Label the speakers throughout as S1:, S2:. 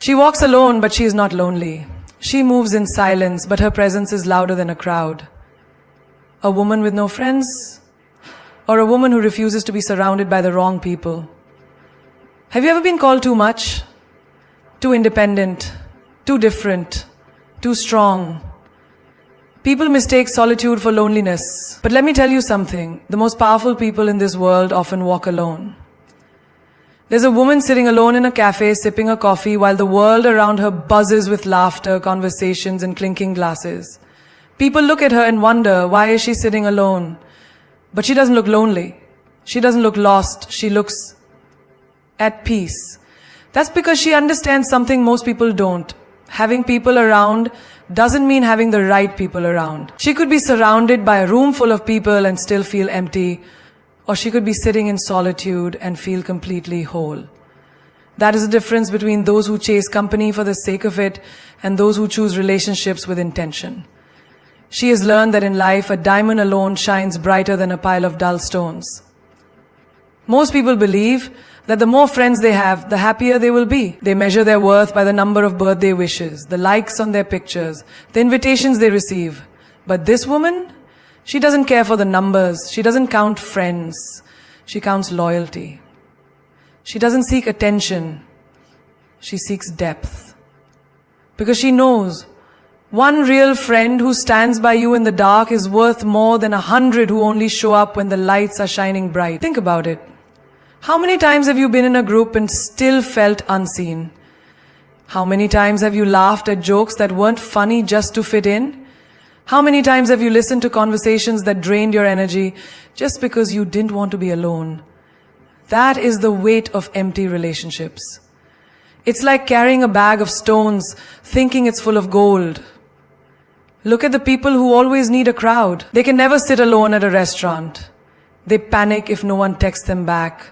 S1: She walks alone, but she is not lonely. She moves in silence, but her presence is louder than a crowd. A woman with no friends, or a woman who refuses to be surrounded by the wrong people. Have you ever been called too much? Too independent, too different, too strong? People mistake solitude for loneliness. But let me tell you something. The most powerful people in this world often walk alone. There's a woman sitting alone in a cafe sipping a coffee while the world around her buzzes with laughter, conversations, and clinking glasses. People look at her and wonder, why is she sitting alone? But she doesn't look lonely. She doesn't look lost. She looks at peace. That's because she understands something most people don't. Having people around doesn't mean having the right people around. She could be surrounded by a room full of people and still feel empty, or she could be sitting in solitude and feel completely whole. That is the difference between those who chase company for the sake of it and those who choose relationships with intention. She has learned that in life, a diamond alone shines brighter than a pile of dull stones. Most people believe that the more friends they have, the happier they will be. They measure their worth by the number of birthday wishes, the likes on their pictures, the invitations they receive. But this woman, she doesn't care for the numbers. She doesn't count friends. She counts loyalty. She doesn't seek attention. She seeks depth. Because she knows one real friend who stands by you in the dark is worth more than 100 who only show up when the lights are shining bright. Think about it. How many times have you been in a group and still felt unseen? How many times have you laughed at jokes that weren't funny just to fit in? How many times have you listened to conversations that drained your energy just because you didn't want to be alone? That is the weight of empty relationships. It's like carrying a bag of stones, thinking it's full of gold. Look at the people who always need a crowd. They can never sit alone at a restaurant. They panic if no one texts them back.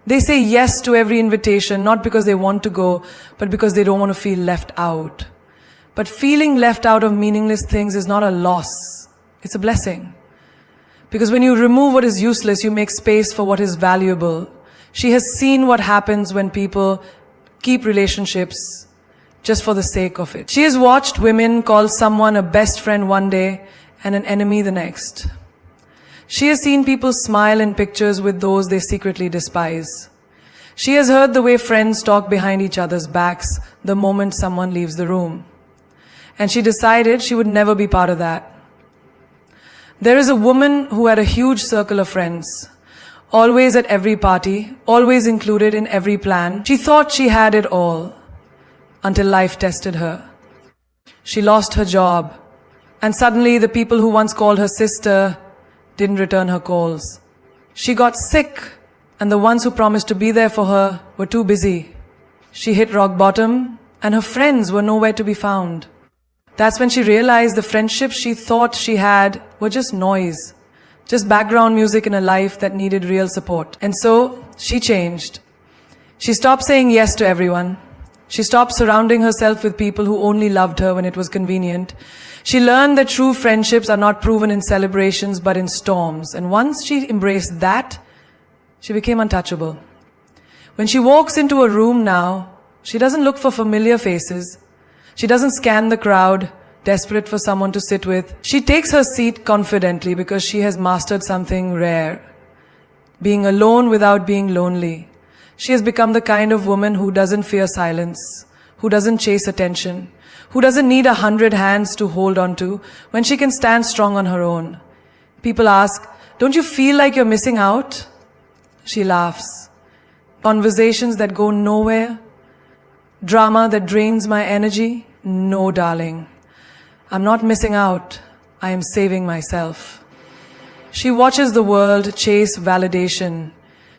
S1: They say yes to every invitation, not because they want to go, but because they don't want to feel left out. But feeling left out of meaningless things is not a loss. It's a blessing. Because when you remove what is useless, you make space for what is valuable. She has seen what happens when people keep relationships just for the sake of it. She has watched women call someone a best friend one day and an enemy the next. She has seen people smile in pictures with those they secretly despise. She has heard the way friends talk behind each other's backs the moment someone leaves the room. And she decided she would never be part of that. There is a woman who had a huge circle of friends, always at every party, always included in every plan. She thought she had it all, until life tested her. She lost her job, and suddenly the people who once called her sister didn't return her calls. She got sick, and the ones who promised to be there for her were too busy. She hit rock bottom, and her friends were nowhere to be found. That's when she realized the friendships she thought she had were just noise, just background music in a life that needed real support. And so she changed. She stopped saying yes to everyone. She stopped surrounding herself with people who only loved her when it was convenient. She learned that true friendships are not proven in celebrations but in storms. And once she embraced that, she became untouchable. When she walks into a room now, she doesn't look for familiar faces. She doesn't scan the crowd, desperate for someone to sit with. She takes her seat confidently because she has mastered something rare: being alone without being lonely. She has become the kind of woman who doesn't fear silence, who doesn't chase attention, who doesn't need 100 hands to hold on to when she can stand strong on her own. People ask, "Don't you feel like you're missing out?" She laughs. Conversations that go nowhere? Drama that drains my energy? No, darling. I'm not missing out. I am saving myself. She watches the world chase validation.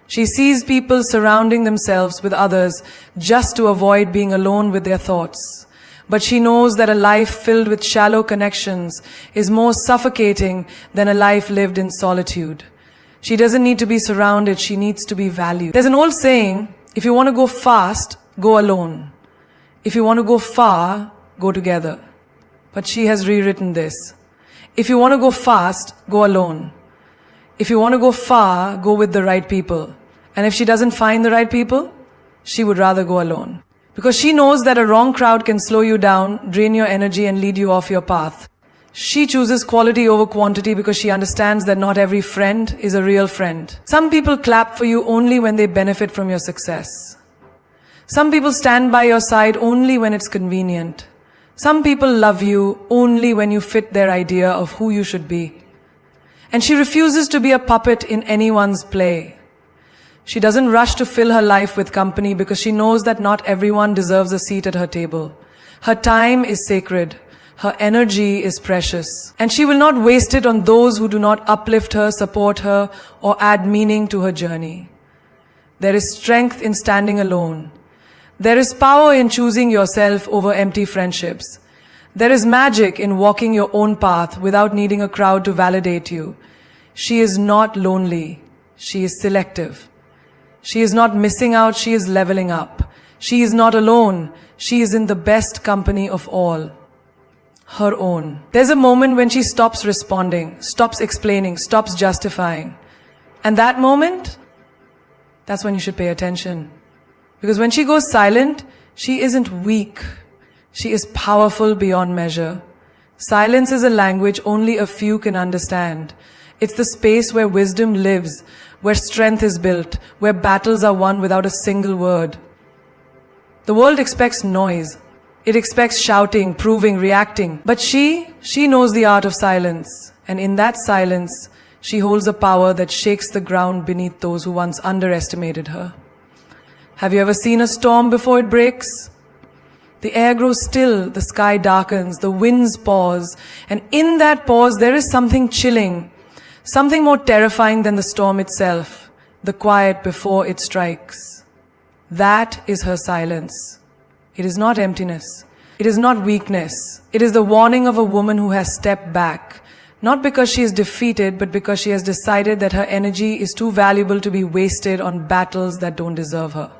S1: She sees people surrounding themselves with others just to avoid being alone with their thoughts. But she knows that a life filled with shallow connections is more suffocating than a life lived in solitude. She doesn't need to be surrounded, she needs to be valued. There's an old saying, if you want to go fast, go alone. If you want to go far, go together. But she has rewritten this. If you want to go fast, go alone. If you want to go far, go with the right people. And if she doesn't find the right people, she would rather go alone. Because she knows that a wrong crowd can slow you down, drain your energy, and lead you off your path. She chooses quality over quantity because she understands that not every friend is a real friend. Some people clap for you only when they benefit from your success. Some people stand by your side only when it's convenient. Some people love you only when you fit their idea of who you should be. And she refuses to be a puppet in anyone's play. She doesn't rush to fill her life with company because she knows that not everyone deserves a seat at her table. Her time is sacred. Her energy is precious. And she will not waste it on those who do not uplift her, support her, or add meaning to her journey. There is strength in standing alone. There is power in choosing yourself over empty friendships. There is magic in walking your own path without needing a crowd to validate you. She is not lonely. She is selective. She is not missing out. She is leveling up. She is not alone. She is in the best company of all. Her own. There's a moment when she stops responding, stops explaining, stops justifying. And that moment, that's when you should pay attention. Because when she goes silent, she isn't weak. She is powerful beyond measure. Silence is a language only a few can understand. It's the space where wisdom lives, where strength is built, where battles are won without a single word. The world expects noise. It expects shouting, proving, reacting. But she knows the art of silence. And in that silence, she holds a power that shakes the ground beneath those who once underestimated her. Have you ever seen a storm before it breaks? The air grows still, the sky darkens, the winds pause, and in that pause there is something chilling, something more terrifying than the storm itself, the quiet before it strikes. That is her silence. It is not emptiness. It is not weakness. It is the warning of a woman who has stepped back, not because she is defeated, but because she has decided that her energy is too valuable to be wasted on battles that don't deserve her.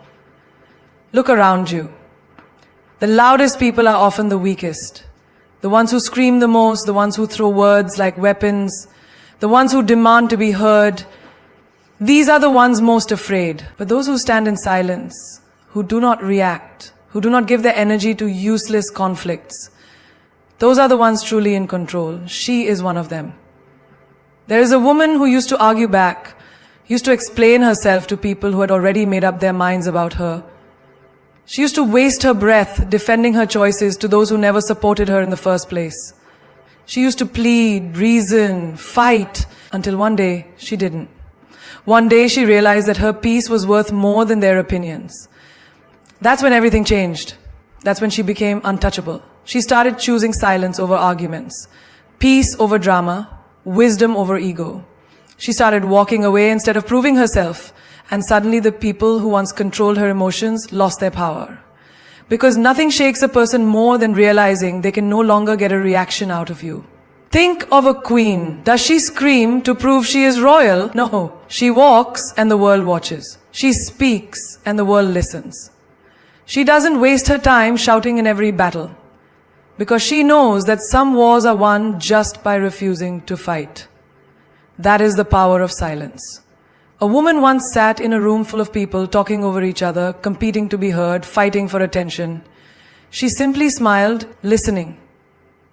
S1: Look around you. The loudest people are often the weakest. The ones who scream the most, the ones who throw words like weapons, the ones who demand to be heard. These are the ones most afraid. But those who stand in silence, who do not react, who do not give their energy to useless conflicts, those are the ones truly in control. She is one of them. There is a woman who used to argue back, used to explain herself to people who had already made up their minds about her. She used to waste her breath defending her choices to those who never supported her in the first place. She used to plead, reason, fight, until one day she didn't. One day she realized that her peace was worth more than their opinions. That's when everything changed. That's when she became untouchable. She started choosing silence over arguments, peace over drama, wisdom over ego. She started walking away instead of proving herself. And suddenly the people who once controlled her emotions lost their power. Because nothing shakes a person more than realizing they can no longer get a reaction out of you. Think of a queen. Does she scream to prove she is royal? No. She walks and the world watches. She speaks and the world listens. She doesn't waste her time shouting in every battle. Because she knows that some wars are won just by refusing to fight. That is the power of silence. A woman once sat in a room full of people talking over each other, competing to be heard, fighting for attention. She simply smiled, listening,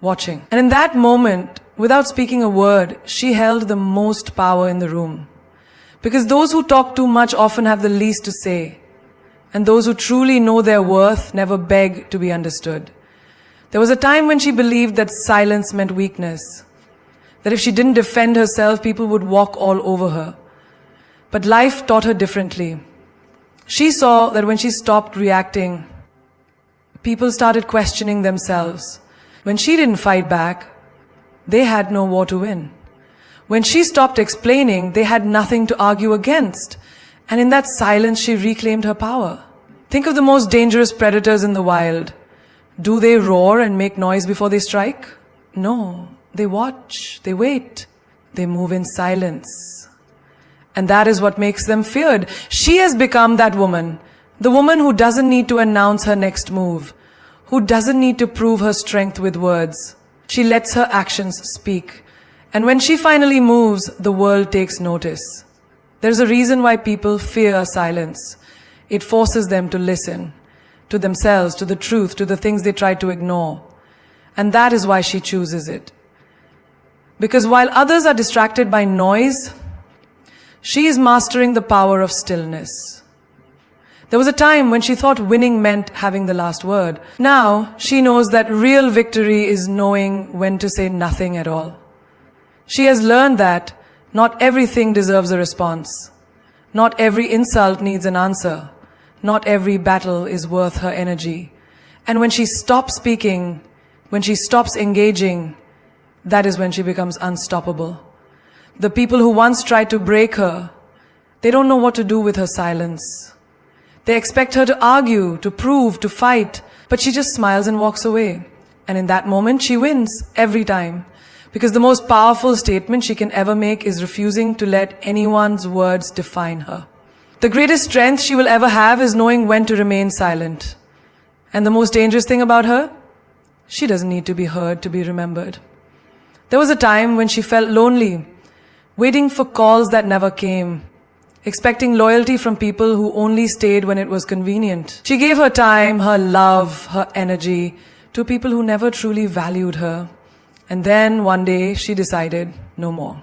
S1: watching. And in that moment, without speaking a word, she held the most power in the room. Because those who talk too much often have the least to say. And those who truly know their worth never beg to be understood. There was a time when she believed that silence meant weakness. That if she didn't defend herself, people would walk all over her. But life taught her differently. She saw that when she stopped reacting, people started questioning themselves. When she didn't fight back, they had no war to win. When she stopped explaining, they had nothing to argue against. And in that silence, she reclaimed her power. Think of the most dangerous predators in the wild. Do they roar and make noise before they strike? No. They watch, they wait, they move in silence. And that is what makes them feared. She has become that woman. The woman who doesn't need to announce her next move. Who doesn't need to prove her strength with words. She lets her actions speak. And when she finally moves, the world takes notice. There's a reason why people fear silence. It forces them to listen to themselves, to the truth, to the things they try to ignore. And that is why she chooses it. Because while others are distracted by noise, she is mastering the power of stillness. There was a time when she thought winning meant having the last word. Now, she knows that real victory is knowing when to say nothing at all. She has learned that not everything deserves a response. Not every insult needs an answer. Not every battle is worth her energy. And when she stops speaking, when she stops engaging, that is when she becomes unstoppable. The people who once tried to break her, they don't know what to do with her silence. They expect her to argue, to prove, to fight, but she just smiles and walks away. And in that moment, she wins every time. Because the most powerful statement she can ever make is refusing to let anyone's words define her. The greatest strength she will ever have is knowing when to remain silent. And the most dangerous thing about her? She doesn't need to be heard to be remembered. There was a time when she felt lonely, waiting for calls that never came, expecting loyalty from people who only stayed when it was convenient. She gave her time, her love, her energy to people who never truly valued her. And then one day she decided, no more.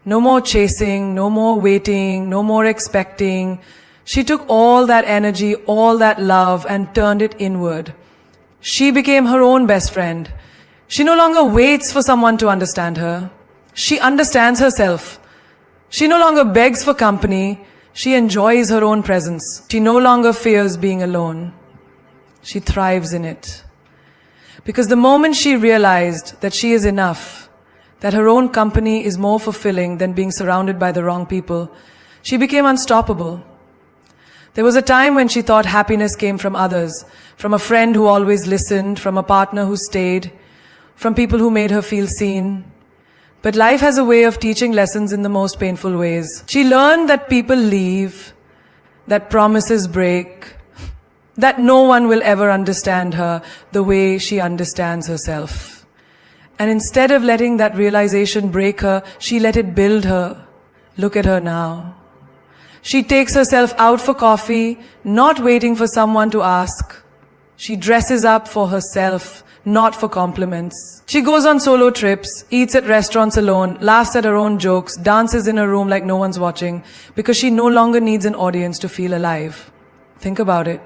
S1: No more chasing, no more waiting, no more expecting. She took all that energy, all that love, and turned it inward. She became her own best friend. She no longer waits for someone to understand her. She understands herself. She no longer begs for company. She enjoys her own presence. She no longer fears being alone. She thrives in it. Because the moment she realized that she is enough, that her own company is more fulfilling than being surrounded by the wrong people, she became unstoppable. There was a time when she thought happiness came from others, from a friend who always listened, from a partner who stayed, from people who made her feel seen. But life has a way of teaching lessons in the most painful ways. She learned that people leave, that promises break, that no one will ever understand her the way she understands herself. And instead of letting that realization break her, she let it build her. Look at her now. She takes herself out for coffee, not waiting for someone to ask. She dresses up for herself, not for compliments. She goes on solo trips, eats at restaurants alone, laughs at her own jokes, dances in her room like no one's watching, because she no longer needs an audience to feel alive. Think about it.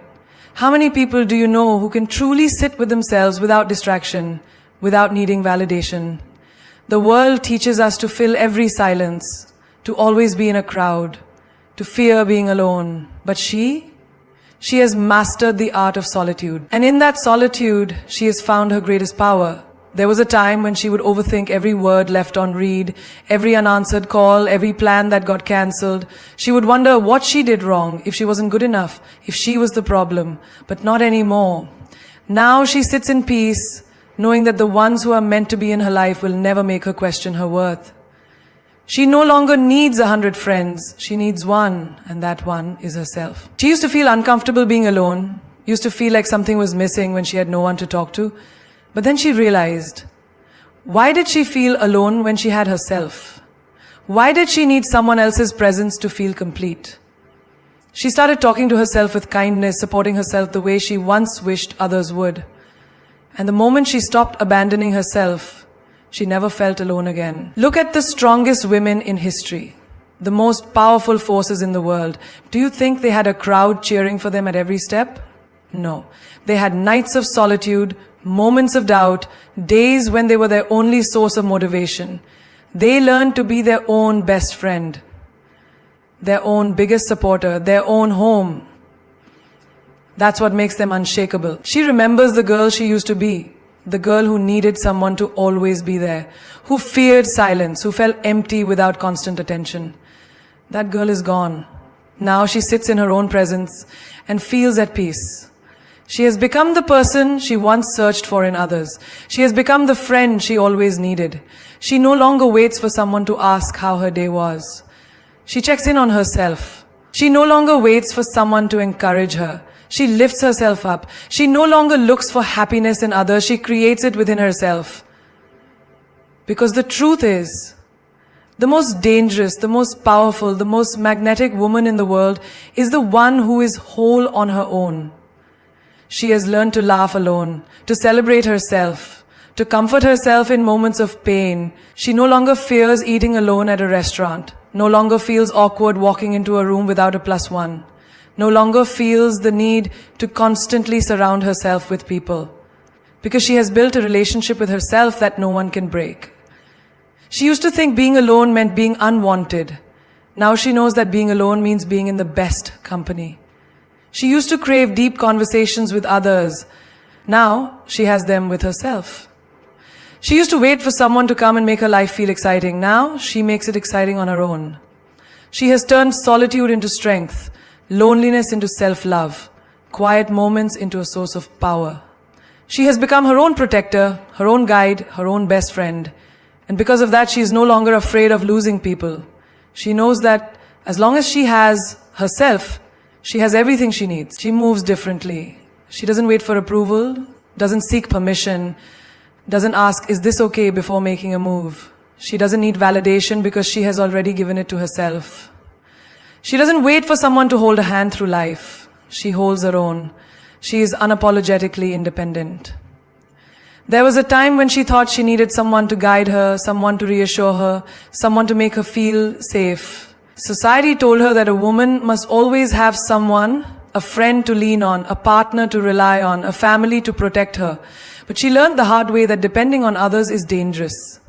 S1: How many people do you know who can truly sit with themselves without distraction, without needing validation? The world teaches us to fill every silence, to always be in a crowd, to fear being alone. But she has mastered the art of solitude. And in that solitude, she has found her greatest power. There was a time when she would overthink every word left on read, every unanswered call, every plan that got cancelled. She would wonder what she did wrong, if she wasn't good enough, if she was the problem. But not anymore. Now she sits in peace, knowing that the ones who are meant to be in her life will never make her question her worth. She no longer needs 100 friends. She needs one, and that one is herself. She used to feel uncomfortable being alone, used to feel like something was missing when she had no one to talk to. But then she realized, why did she feel alone when she had herself? Why did she need someone else's presence to feel complete? She started talking to herself with kindness, supporting herself the way she once wished others would. And the moment she stopped abandoning herself, she never felt alone again. Look at the strongest women in history, the most powerful forces in the world. Do you think they had a crowd cheering for them at every step? No. They had nights of solitude, moments of doubt, days when they were their only source of motivation. They learned to be their own best friend, their own biggest supporter, their own home. That's what makes them unshakable. She remembers the girl she used to be, the girl who needed someone to always be there, who feared silence, who felt empty without constant attention. That girl is gone. Now she sits in her own presence and feels at peace. She has become the person she once searched for in others. She has become the friend she always needed. She no longer waits for someone to ask how her day was. She checks in on herself. She no longer waits for someone to encourage her. She lifts herself up. She no longer looks for happiness in others. She creates it within herself. Because the truth is, the most dangerous, the most powerful, the most magnetic woman in the world is the one who is whole on her own. She has learned to laugh alone, to celebrate herself, to comfort herself in moments of pain. She no longer fears eating alone at a restaurant, no longer feels awkward walking into a room without a +1, no longer feels the need to constantly surround herself with people, because she has built a relationship with herself that no one can break. She used to think being alone meant being unwanted. Now she knows that being alone means being in the best company. She used to crave deep conversations with others. Now she has them with herself. She used to wait for someone to come and make her life feel exciting. Now she makes it exciting on her own. She has turned solitude into strength, loneliness into self-love, quiet moments into a source of power. She has become her own protector, her own guide, her own best friend. And because of that, she is no longer afraid of losing people. She knows that as long as she has herself, she has everything she needs. She moves differently. She doesn't wait for approval, doesn't seek permission, doesn't ask, is this okay, before making a move. She doesn't need validation because she has already given it to herself. She doesn't wait for someone to hold a hand through life. She holds her own. She is unapologetically independent. There was a time when she thought she needed someone to guide her, someone to reassure her, someone to make her feel safe. Society told her that a woman must always have someone, a friend to lean on, a partner to rely on, a family to protect her. But she learned the hard way that depending on others is dangerous.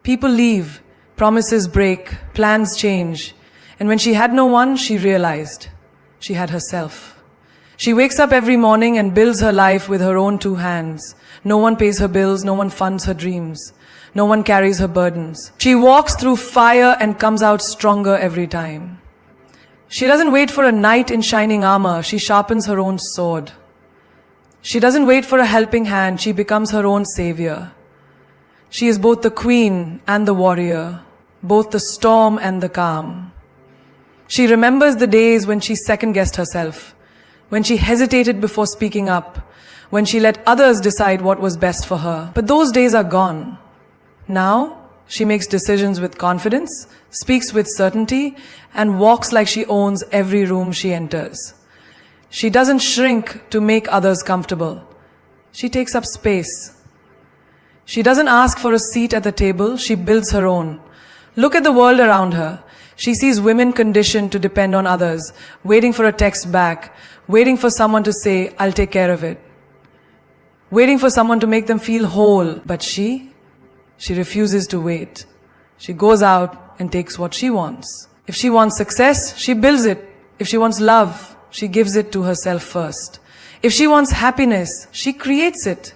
S1: People leave, promises break, plans change. And when she had no one, she realized she had herself. She wakes up every morning and builds her life with her own 2 hands. No one pays her bills, no one funds her dreams. No one carries her burdens. She walks through fire and comes out stronger every time. She doesn't wait for a knight in shining armor, she sharpens her own sword. She doesn't wait for a helping hand, she becomes her own savior. She is both the queen and the warrior, both the storm and the calm. She remembers the days when she second-guessed herself, when she hesitated before speaking up, when she let others decide what was best for her. But those days are gone. Now, she makes decisions with confidence, speaks with certainty, and walks like she owns every room she enters. She doesn't shrink to make others comfortable. She takes up space. She doesn't ask for a seat at the table, she builds her own. Look at the world around her. She sees women conditioned to depend on others, waiting for a text back, waiting for someone to say, I'll take care of it. Waiting for someone to make them feel whole. But she refuses to wait. She goes out and takes what she wants. If she wants success, she builds it. If she wants love, she gives it to herself first. If she wants happiness, she creates it.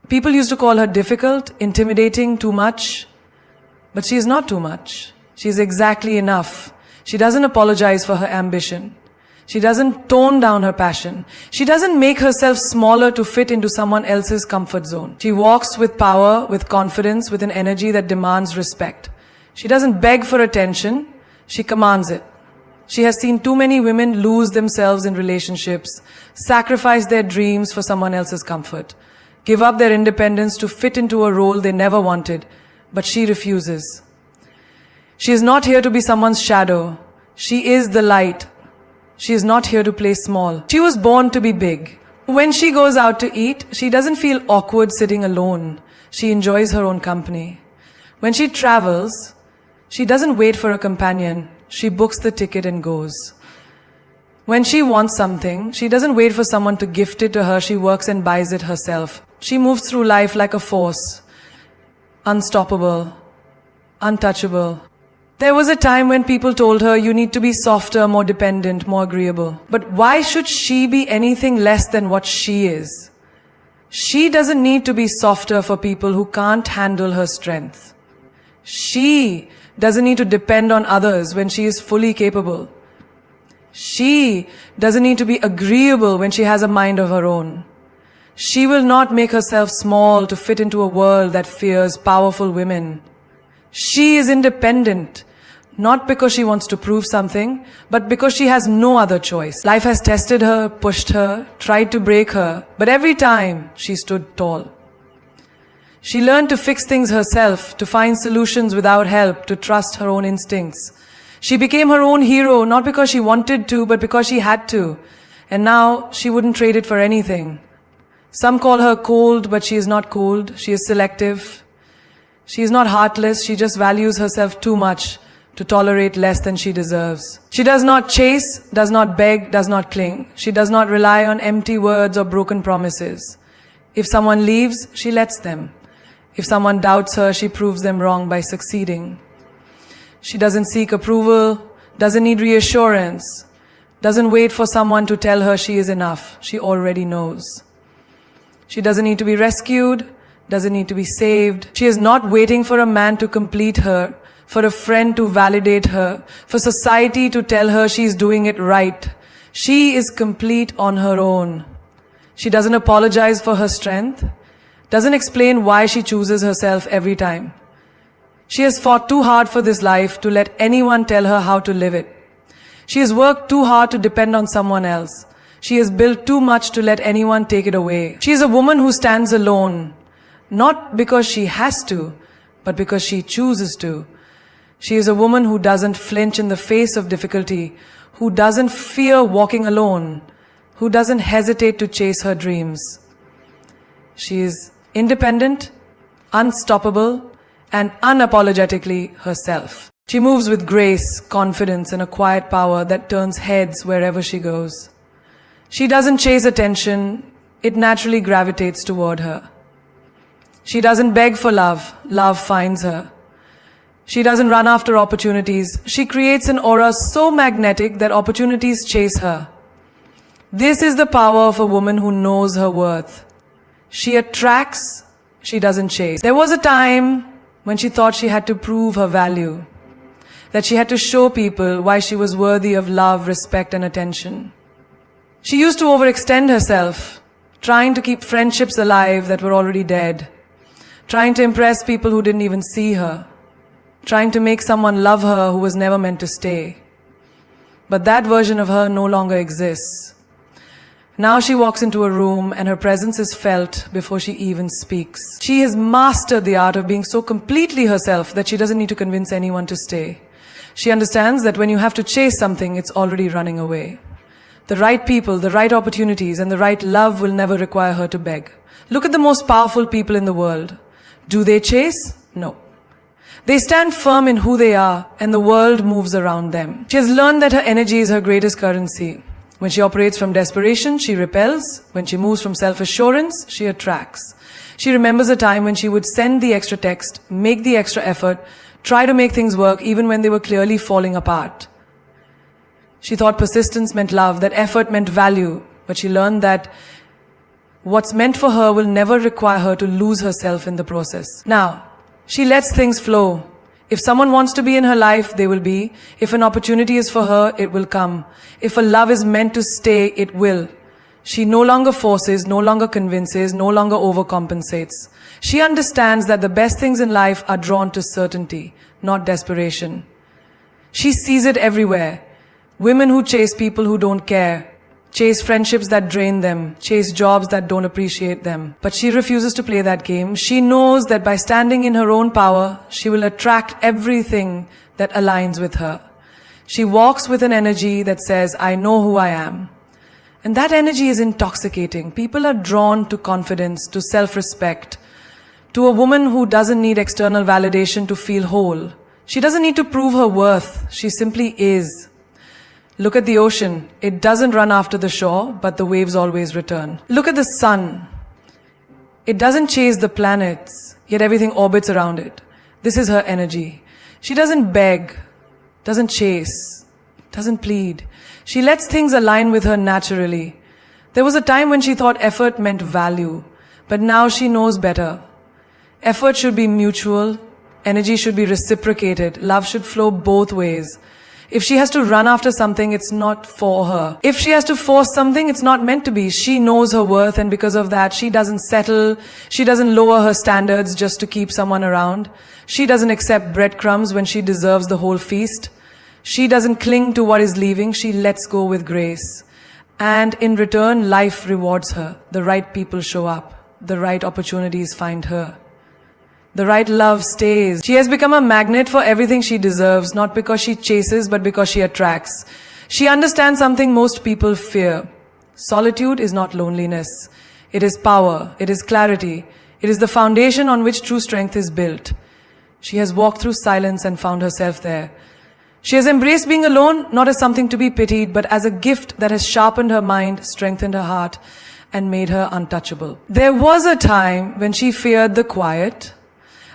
S1: People used to call her difficult, intimidating, too much. But she is not too much. She is exactly enough. She doesn't apologize for her ambition. She doesn't tone down her passion. She doesn't make herself smaller to fit into someone else's comfort zone. She walks with power, with confidence, with an energy that demands respect. She doesn't beg for attention. She commands it. She has seen too many women lose themselves in relationships, sacrifice their dreams for someone else's comfort, give up their independence to fit into a role they never wanted, but she refuses. She is not here to be someone's shadow. She is the light. She is not here to play small. She was born to be big. When she goes out to eat, she doesn't feel awkward sitting alone. She enjoys her own company. When she travels, she doesn't wait for a companion. She books the ticket and goes. When she wants something, she doesn't wait for someone to gift it to her. She works and buys it herself. She moves through life like a force. Unstoppable. Untouchable. There was a time when people told her, you need to be softer, more dependent, more agreeable. But why should she be anything less than what she is? She doesn't need to be softer for people who can't handle her strength. She doesn't need to depend on others when she is fully capable. She doesn't need to be agreeable when she has a mind of her own. She will not make herself small to fit into a world that fears powerful women. She is independent, not because she wants to prove something, but because she has no other choice. Life has tested her, pushed her, tried to break her, but every time she stood tall. She learned to fix things herself, to find solutions without help, to trust her own instincts. She became her own hero, not because she wanted to, but because she had to. And now she wouldn't trade it for anything. Some call her cold, but she is not cold. She is selective. She is not heartless. She just values herself too much to tolerate less than she deserves. She does not chase, does not beg, does not cling. She does not rely on empty words or broken promises. If someone leaves, she lets them. If someone doubts her, she proves them wrong by succeeding. She doesn't seek approval, doesn't need reassurance, doesn't wait for someone to tell her she is enough. She already knows. She doesn't need to be rescued, doesn't need to be saved. She is not waiting for a man to complete her, for a friend to validate her, for society to tell her she is doing it right. She is complete on her own. She doesn't apologize for her strength, doesn't explain why she chooses herself every time. She has fought too hard for this life to let anyone tell her how to live it. She has worked too hard to depend on someone else. She has built too much to let anyone take it away. She is a woman who stands alone, not because she has to, but because she chooses to. She is a woman who doesn't flinch in the face of difficulty, who doesn't fear walking alone, who doesn't hesitate to chase her dreams. She is independent, unstoppable, and unapologetically herself. She moves with grace, confidence, and a quiet power that turns heads wherever she goes. She doesn't chase attention, it naturally gravitates toward her. She doesn't beg for love, love finds her. She doesn't run after opportunities, she creates an aura so magnetic that opportunities chase her. This is the power of a woman who knows her worth. She attracts, she doesn't chase. There was a time when she thought she had to prove her value, that she had to show people why she was worthy of love, respect, and attention. She used to overextend herself, trying to keep friendships alive that were already dead, trying to impress people who didn't even see her, trying to make someone love her who was never meant to stay. But that version of her no longer exists. Now she walks into a room and her presence is felt before she even speaks. She has mastered the art of being so completely herself that she doesn't need to convince anyone to stay. She understands that when you have to chase something, it's already running away. The right people, the right opportunities, and the right love will never require her to beg. Look at the most powerful people in the world. Do they chase? No. They stand firm in who they are, and the world moves around them. She has learned that her energy is her greatest currency. When she operates from desperation, she repels. When she moves from self-assurance, she attracts. She remembers a time when she would send the extra text, make the extra effort, try to make things work even when they were clearly falling apart. She thought persistence meant love, that effort meant value, but she learned that what's meant for her will never require her to lose herself in the process. Now, she lets things flow. If someone wants to be in her life, they will be. If an opportunity is for her, it will come. If a love is meant to stay, it will. She no longer forces, no longer convinces, no longer overcompensates. She understands that the best things in life are drawn to certainty, not desperation. She sees it everywhere. Women who chase people who don't care, chase friendships that drain them, chase jobs that don't appreciate them. But she refuses to play that game. She knows that by standing in her own power, she will attract everything that aligns with her. She walks with an energy that says, I know who I am. And that energy is intoxicating. People are drawn to confidence, to self-respect, to a woman who doesn't need external validation to feel whole. She doesn't need to prove her worth. She simply is. Look at the ocean. It doesn't run after the shore, but the waves always return. Look at the sun. It doesn't chase the planets, yet everything orbits around it. This is her energy. She doesn't beg, doesn't chase, doesn't plead. She lets things align with her naturally. There was a time when she thought effort meant value, but now she knows better. Effort should be mutual, energy should be reciprocated, love should flow both ways. If she has to run after something, it's not for her. If she has to force something, it's not meant to be. She knows her worth, and because of that, she doesn't settle. She doesn't lower her standards just to keep someone around. She doesn't accept breadcrumbs when she deserves the whole feast. She doesn't cling to what is leaving. She lets go with grace. And in return, life rewards her. The right people show up. The right opportunities find her. The right love stays. She has become a magnet for everything she deserves, not because she chases, but because she attracts. She understands something most people fear. Solitude is not loneliness. It is power. It is clarity. It is the foundation on which true strength is built. She has walked through silence and found herself there. She has embraced being alone, not as something to be pitied, but as a gift that has sharpened her mind, strengthened her heart, and made her untouchable. There was a time when she feared the quiet,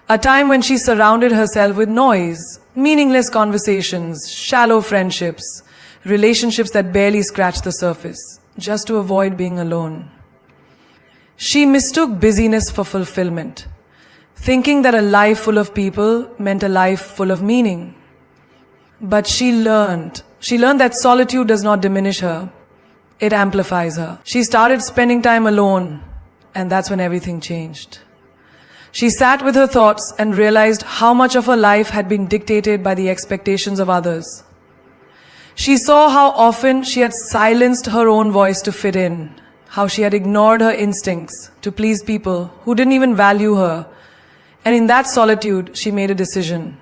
S1: a time when she surrounded herself with noise, meaningless conversations, shallow friendships, relationships that barely scratched the surface, just to avoid being alone. She mistook busyness for fulfillment, thinking that a life full of people meant a life full of meaning. But she learned that solitude does not diminish her, it amplifies her. She started spending time alone, and that's when everything changed. She sat with her thoughts and realized how much of her life had been dictated by the expectations of others. She saw how often she had silenced her own voice to fit in, how she had ignored her instincts to please people who didn't even value her. And in that solitude, she made a decision.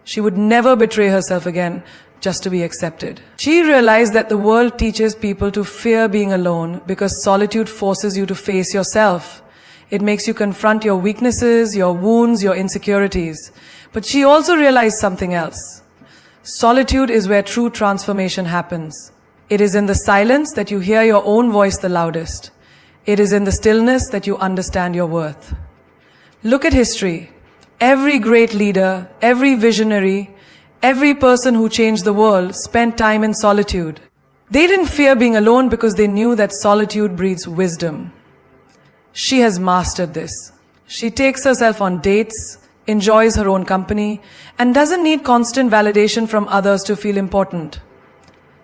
S1: She would never betray herself again just to be accepted. She realized that the world teaches people to fear being alone because solitude forces you to face yourself. It makes you confront your weaknesses, your wounds, your insecurities. But she also realized something else. Solitude is where true transformation happens. It is in the silence that you hear your own voice the loudest. It is in the stillness that you understand your worth. Look at history. Every great leader, every visionary, every person who changed the world spent time in solitude. They didn't fear being alone because they knew that solitude breeds wisdom. She has mastered this. She takes herself on dates, enjoys her own company, and doesn't need constant validation from others to feel important.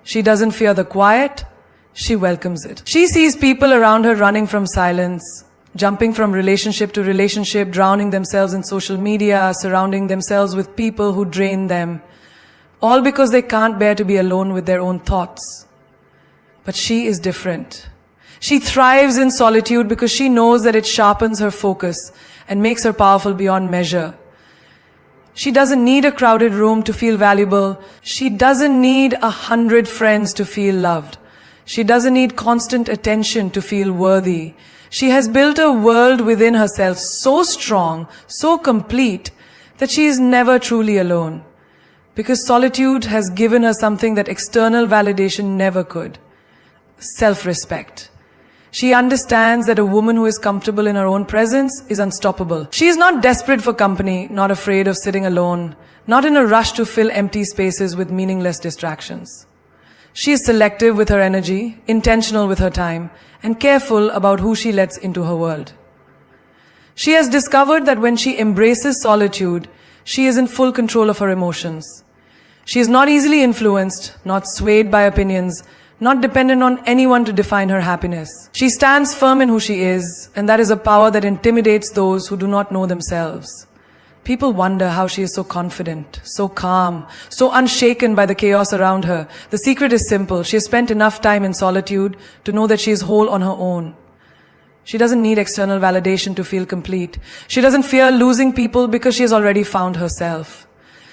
S1: She doesn't fear the quiet, she welcomes it. She sees people around her running from silence, jumping from relationship to relationship, drowning themselves in social media, surrounding themselves with people who drain them, all because they can't bear to be alone with their own thoughts. But she is different. She thrives in solitude because she knows that it sharpens her focus and makes her powerful beyond measure. She doesn't need a crowded room to feel valuable. She doesn't need 100 friends to feel loved. She doesn't need constant attention to feel worthy. She has built a world within herself so strong, so complete, that she is never truly alone. Because solitude has given her something that external validation never could. Self-respect. She understands that a woman who is comfortable in her own presence is unstoppable. She is not desperate for company, not afraid of sitting alone, not in a rush to fill empty spaces with meaningless distractions. She is selective with her energy, intentional with her time, and careful about who she lets into her world. She has discovered that when she embraces solitude, she is in full control of her emotions. She is not easily influenced, not swayed by opinions, not dependent on anyone to define her happiness. She stands firm in who she is, and that is a power that intimidates those who do not know themselves. People wonder how she is so confident, so calm, so unshaken by the chaos around her. The secret is simple. She has spent enough time in solitude to know that she is whole on her own. She doesn't need external validation to feel complete. She doesn't fear losing people because she has already found herself.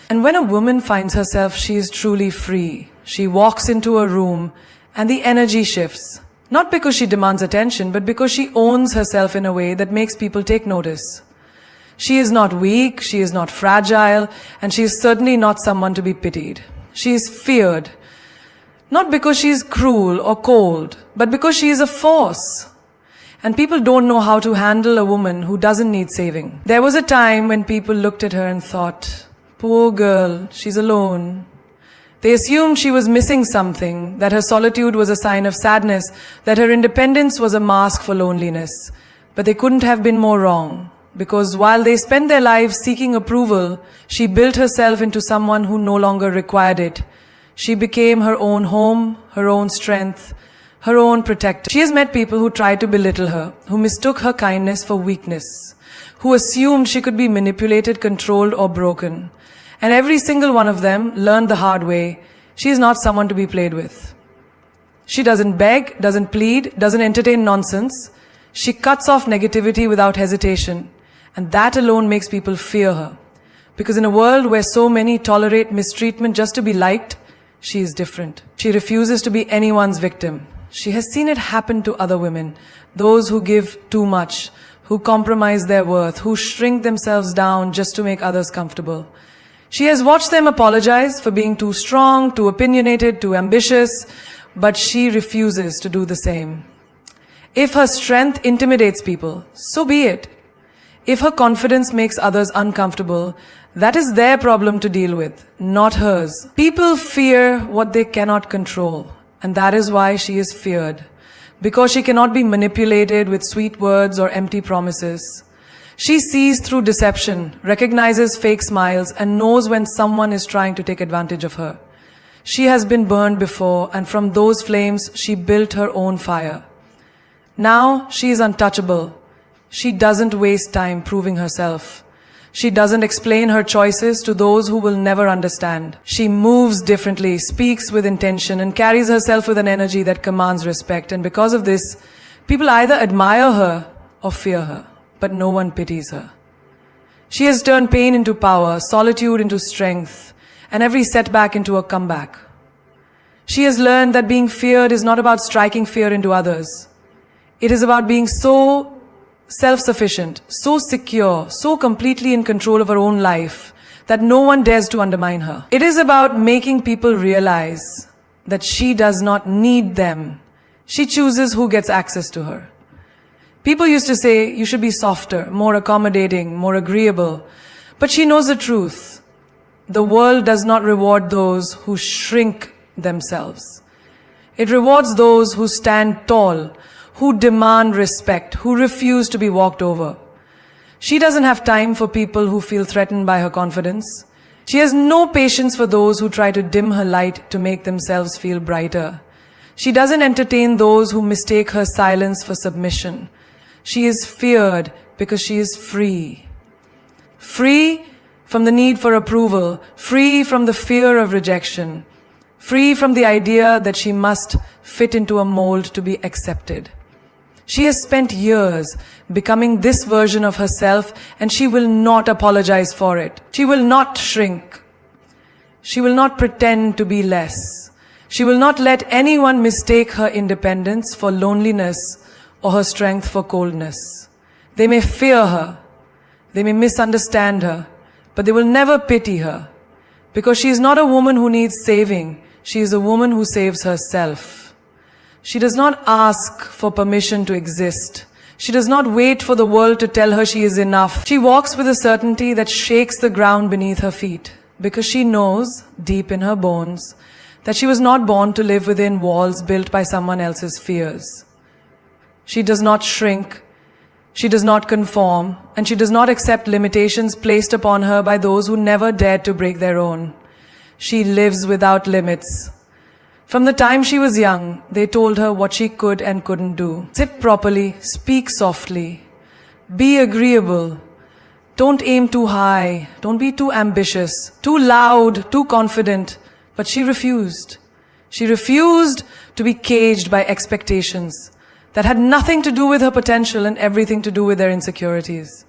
S1: And when a woman finds herself, she is truly free. She walks into a room and the energy shifts. Not because she demands attention, but because she owns herself in a way that makes people take notice. She is not weak, she is not fragile, and she is certainly not someone to be pitied. She is feared. Not because she is cruel or cold, but because she is a force. And people don't know how to handle a woman who doesn't need saving. There was a time when people looked at her and thought, poor girl, she's alone. They assumed she was missing something, that her solitude was a sign of sadness, that her independence was a mask for loneliness. But they couldn't have been more wrong, because while they spent their lives seeking approval, she built herself into someone who no longer required it. She became her own home, her own strength, her own protector. She has met people who tried to belittle her, who mistook her kindness for weakness, who assumed she could be manipulated, controlled, or broken. And every single one of them learned the hard way. She is not someone to be played with. She doesn't beg, doesn't plead, doesn't entertain nonsense. She cuts off negativity without hesitation. And that alone makes people fear her. Because in a world where so many tolerate mistreatment just to be liked, she is different. She refuses to be anyone's victim. She has seen it happen to other women, those who give too much, who compromise their worth, who shrink themselves down just to make others comfortable. She has watched them apologize for being too strong, too opinionated, too ambitious, but she refuses to do the same. If her strength intimidates people, so be it. If her confidence makes others uncomfortable, that is their problem to deal with, not hers. People fear what they cannot control, and that is why she is feared, because she cannot be manipulated with sweet words or empty promises. She sees through deception, recognizes fake smiles, and knows when someone is trying to take advantage of her. She has been burned before, and from those flames, she built her own fire. Now, she is untouchable. She doesn't waste time proving herself. She doesn't explain her choices to those who will never understand. She moves differently, speaks with intention, and carries herself with an energy that commands respect. And because of this, people either admire her or fear her, but no one pities her. She has turned pain into power, solitude into strength, and every setback into a comeback. She has learned that being feared is not about striking fear into others. It is about being so self-sufficient, so secure, so completely in control of her own life that no one dares to undermine her. It is about making people realize that she does not need them. She chooses who gets access to her. People used to say you should be softer, more accommodating, more agreeable. But she knows the truth. The world does not reward those who shrink themselves. It rewards those who stand tall, who demand respect, who refuse to be walked over. She doesn't have time for people who feel threatened by her confidence. She has no patience for those who try to dim her light to make themselves feel brighter. She doesn't entertain those who mistake her silence for submission. She is feared because she is free. Free from the need for approval, free from the fear of rejection, free from the idea that she must fit into a mold to be accepted. She has spent years becoming this version of herself, and she will not apologize for it. She will not shrink. She will not pretend to be less. She will not let anyone mistake her independence for loneliness or her strength for coldness. They may fear her. They may misunderstand her, but they will never pity her, because she is not a woman who needs saving. She is a woman who saves herself. She does not ask for permission to exist. She does not wait for the world to tell her she is enough. She walks with a certainty that shakes the ground beneath her feet, because she knows, deep in her bones, that she was not born to live within walls built by someone else's fears. She does not shrink. She does not conform, and she does not accept limitations placed upon her by those who never dared to break their own. She lives without limits. From the time she was young, they told her what she could and couldn't do. Sit properly, speak softly, be agreeable. Don't aim too high, don't be too ambitious, too loud, too confident. But she refused. She refused to be caged by expectations that had nothing to do with her potential and everything to do with their insecurities.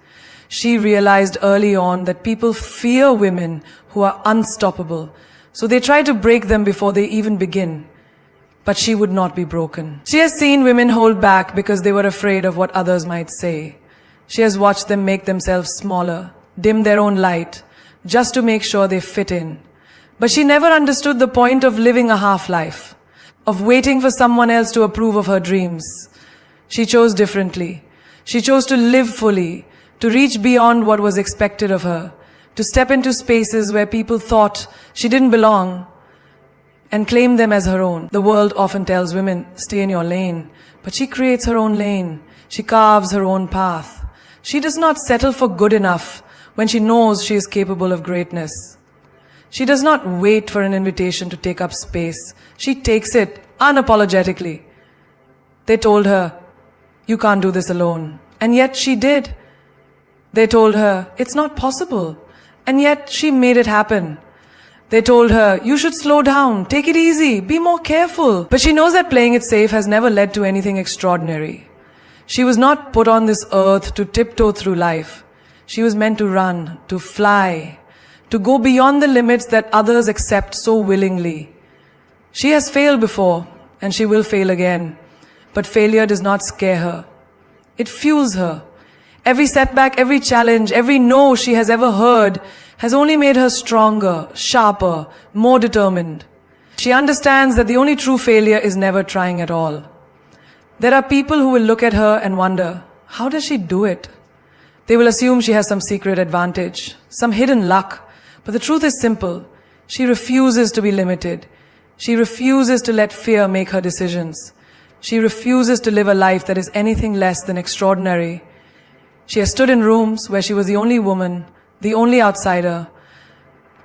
S1: She realized early on that people fear women who are unstoppable, so they try to break them before they even begin. But she would not be broken. She has seen women hold back because they were afraid of what others might say. She has watched them make themselves smaller, dim their own light, just to make sure they fit in. But she never understood the point of living a half-life, of waiting for someone else to approve of her dreams. She chose differently. She chose to live fully, to reach beyond what was expected of her, to step into spaces where people thought she didn't belong and claim them as her own. The world often tells women, stay in your lane, but she creates her own lane. She carves her own path. She does not settle for good enough when she knows she is capable of greatness. She does not wait for an invitation to take up space. She takes it unapologetically. They told her, you can't do this alone. And yet she did. They told her, it's not possible. And yet she made it happen. They told her, you should slow down, take it easy, be more careful. But she knows that playing it safe has never led to anything extraordinary. She was not put on this earth to tiptoe through life. She was meant to run, to fly, to go beyond the limits that others accept so willingly. She has failed before, and she will fail again. But failure does not scare her. It fuels her. Every setback, every challenge, every no she has ever heard has only made her stronger, sharper, more determined. She understands that the only true failure is never trying at all. There are people who will look at her and wonder, how does she do it? They will assume she has some secret advantage, some hidden luck. But the truth is simple. She refuses to be limited. She refuses to let fear make her decisions. She refuses to live a life that is anything less than extraordinary. She has stood in rooms where she was the only woman, the only outsider,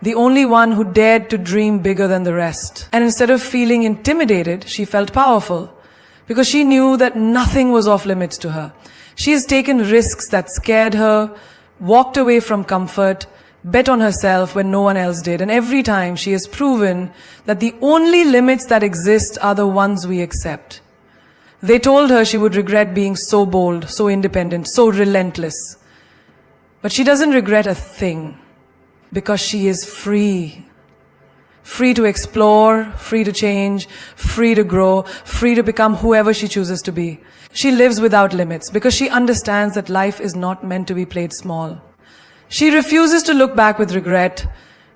S1: the only one who dared to dream bigger than the rest. And instead of feeling intimidated, she felt powerful, because she knew that nothing was off limits to her. She has taken risks that scared her, walked away from comfort, bet on herself when no one else did. And every time she has proven that the only limits that exist are the ones we accept. They told her she would regret being so bold, so independent, so relentless. But she doesn't regret a thing, because she is free. Free to explore, free to change, free to grow, free to become whoever she chooses to be. She lives without limits because she understands that life is not meant to be played small. She refuses to look back with regret,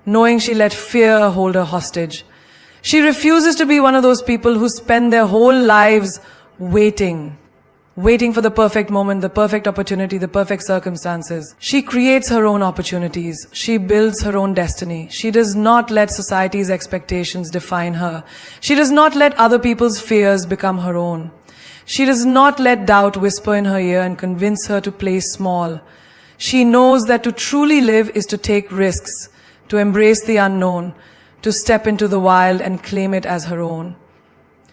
S1: knowing she let fear hold her hostage. She refuses to be one of those people who spend their whole lives waiting for the perfect moment, the perfect opportunity, the perfect circumstances. She creates her own opportunities. She builds her own destiny. She does not let society's expectations define her. She does not let other people's fears become her own. She does not let doubt whisper in her ear and convince her to play small. She knows that to truly live is to take risks, to embrace the unknown, to step into the wild and claim it as her own.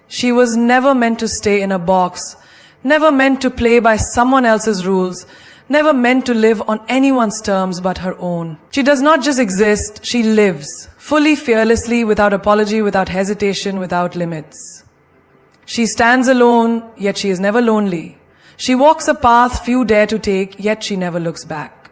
S1: She was never meant to stay in a box, never meant to play by someone else's rules, never meant to live on anyone's terms but her own. She does not just exist, she lives, fully, fearlessly, without apology, without hesitation, without limits. She stands alone, yet she is never lonely. She walks a path few dare to take, yet she never looks back.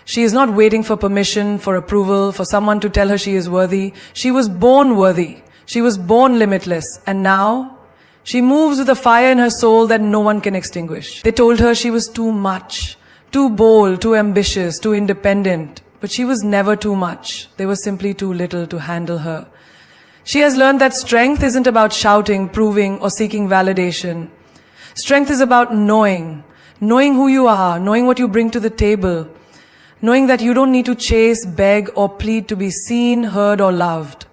S1: She is not waiting for permission, for approval, for someone to tell her she is worthy. She was born worthy. She was born limitless. And now, she moves with a fire in her soul that no one can extinguish. They told her she was too much, too bold, too ambitious, too independent. But she was never too much. They were simply too little to handle her. She has learned that strength isn't about shouting, proving, or seeking validation. Strength is about knowing who you are, knowing what you bring to the table, knowing that you don't need to chase, beg, or plead to be seen, heard, or loved.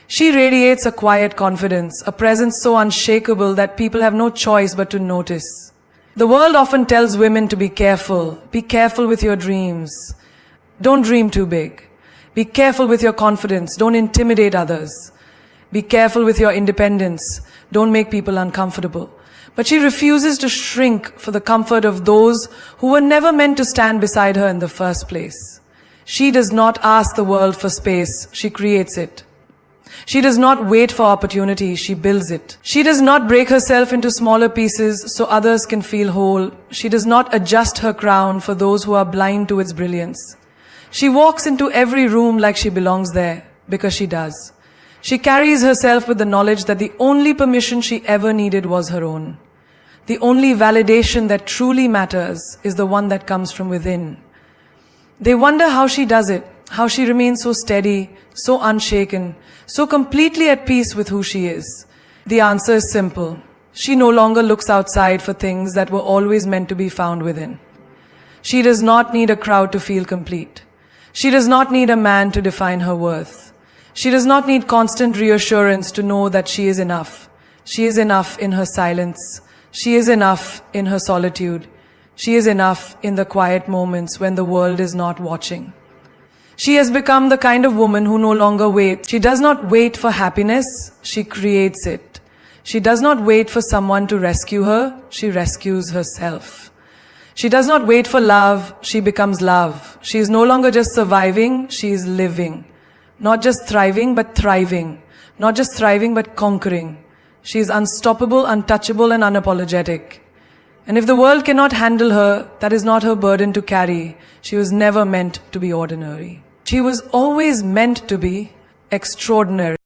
S1: She radiates a quiet confidence, a presence so unshakable that people have no choice but to notice. The world often tells women to be careful with your dreams. Don't dream too big. Be careful with your confidence, don't intimidate others. Be careful with your independence, don't make people uncomfortable. But she refuses to shrink for the comfort of those who were never meant to stand beside her in the first place. She does not ask the world for space, she creates it. She does not wait for opportunity, she builds it. She does not break herself into smaller pieces so others can feel whole. She does not adjust her crown for those who are blind to its brilliance. She walks into every room like she belongs there, because she does. She carries herself with the knowledge that the only permission she ever needed was her own. The only validation that truly matters is the one that comes from within. They wonder how she does it, how she remains so steady, so unshaken, so completely at peace with who she is. The answer is simple. She no longer looks outside for things that were always meant to be found within. She does not need a crowd to feel complete. She does not need a man to define her worth. She does not need constant reassurance to know that she is enough. She is enough in her silence. She is enough in her solitude. She is enough in the quiet moments when the world is not watching. She has become the kind of woman who no longer waits. She does not wait for happiness, she creates it. She does not wait for someone to rescue her, she rescues herself. She does not wait for love, she becomes love. She is no longer just surviving, she is living. Not just thriving, but thriving. Not just thriving, but conquering. She is unstoppable, untouchable, and unapologetic. And if the world cannot handle her, that is not her burden to carry. She was never meant to be ordinary. She was always meant to be extraordinary.